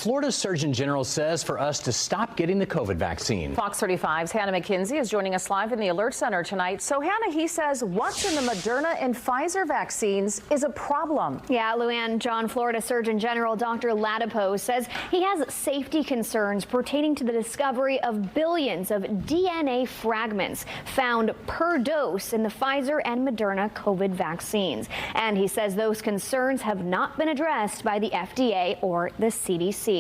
Florida's Surgeon General says for us to stop getting the COVID vaccine. Fox 35's Hannah McKenzie is joining us live in the Alert Center tonight. So, Hannah, he says what's in the Moderna and Pfizer vaccines is a problem. Yeah, Luann, Florida Surgeon General Dr. Ladapo says he has safety concerns pertaining to the discovery of billions of DNA fragments found per dose in the Pfizer and Moderna COVID vaccines. And he says those concerns have not been addressed by the FDA or the CDC.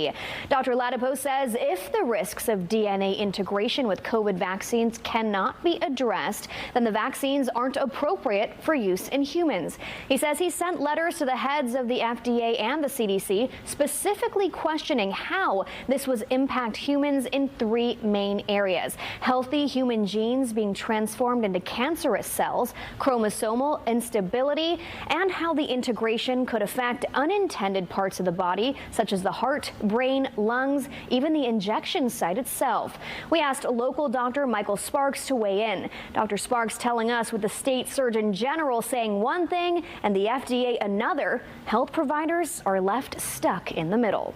Dr. Ladapo says if the risks of DNA integration with COVID vaccines cannot be addressed, then the vaccines aren't appropriate for use in humans. He says he sent letters to the heads of the FDA and the CDC specifically questioning how this would impact humans in three main areas: healthy human genes being transformed into cancerous cells, chromosomal instability, and how the integration could affect unintended parts of the body, such as the heart, brain, lungs, even the injection site itself. We asked local Dr. Michael Sparks to weigh in. Dr. Sparks telling us with the state Surgeon General saying one thing and the FDA another, health providers are left stuck in the middle.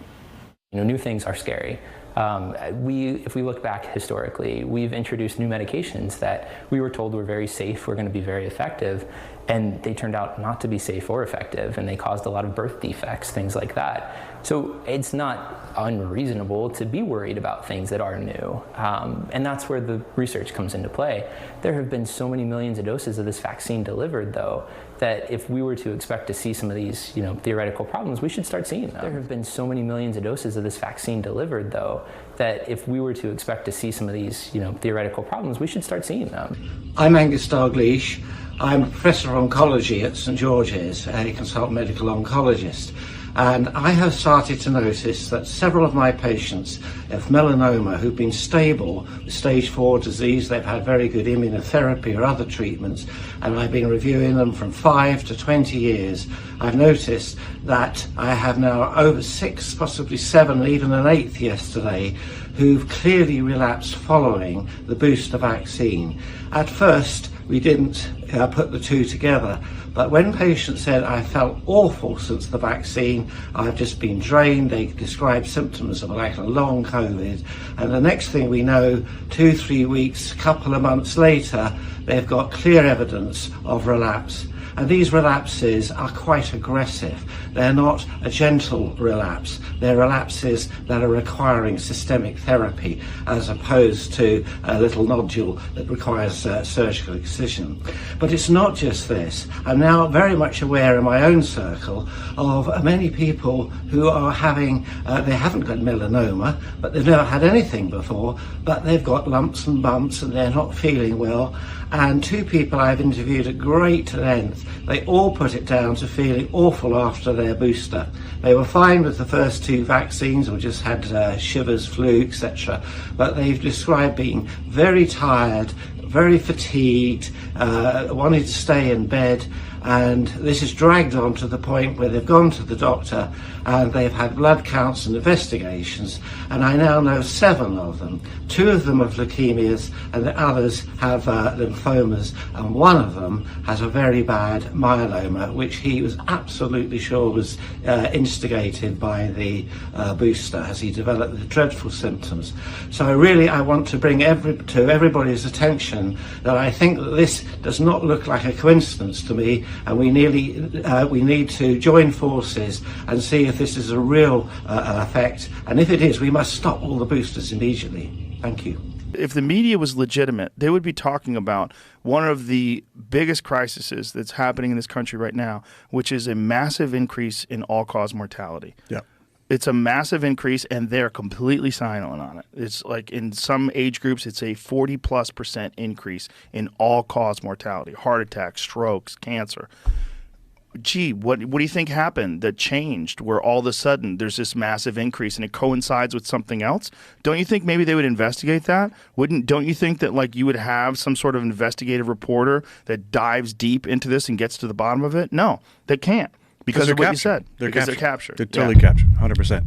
New things are scary. If we look back historically, we've introduced new medications that we were told were very safe, were going to be very effective, and they turned out not to be safe or effective, and they caused a lot of birth defects, things like that. So it's not unreasonable to be worried about things that are new, and that's where the research comes into play. There have been so many millions of doses of this vaccine delivered, though, that if we were to expect to see some of these, theoretical problems, we should start seeing them. There have been so many millions of doses of this vaccine delivered, though, that if we were to expect to see some of these, theoretical problems, we should start seeing them. I'm Angus Dalgleish. I'm a professor of oncology at St George's, a consultant medical oncologist. And I have started to notice that several of my patients have melanoma who've been stable with stage 4 disease. They've had very good immunotherapy or other treatments, and I've been reviewing them from 5 to 20 years. I've noticed that I have now over 6, possibly 7, even an 8th yesterday, who've clearly relapsed following the booster vaccine. At first, we didn't put the two together, but when patients said, I felt awful since the vaccine, I've just been drained, they described symptoms of like a long COVID, and the next thing we know, 2-3 weeks, couple of months later, they've got clear evidence of relapse. And these relapses are quite aggressive. They're not a gentle relapse. They're relapses that are requiring systemic therapy as opposed to a little nodule that requires surgical excision. But it's not just this. I'm now very much aware in my own circle of many people who are having, they haven't got melanoma, but they've never had anything before, but they've got lumps and bumps and they're not feeling well. And 2 people I've interviewed at great length, they all put it down to feeling awful after their booster. They were fine with the first 2 vaccines or just had shivers, flu, etc. But they've described being very tired, very fatigued, wanting to stay in bed, and this is dragged on to the point where they've gone to the doctor and they've had blood counts and investigations, and I now know 7 of them. 2 of them have leukemias and the others have lymphomas, and 1 of them has a very bad myeloma, which he was absolutely sure was instigated by the booster as he developed the dreadful symptoms. So I want to bring to everybody's attention that I think that this does not look like a coincidence to me, and we need to join forces and see if this is a real effect, and if it is, we must stop all the boosters immediately. Thank you. If the media was legitimate, they would be talking about one of the biggest crises that's happening in this country right now, which is a massive increase in all-cause mortality. Yeah. It's a massive increase, and they're completely silent on it. It's like in some age groups, it's a 40+% increase in all-cause mortality, heart attacks, strokes, cancer. Gee, what do you think happened that changed where all of a sudden there's this massive increase and it coincides with something else? Don't you think maybe they would investigate that? Don't you think that you would have some sort of investigative reporter that dives deep into this and gets to the bottom of it? No, they can't because of what you said. They're captured. They're totally captured, 100%.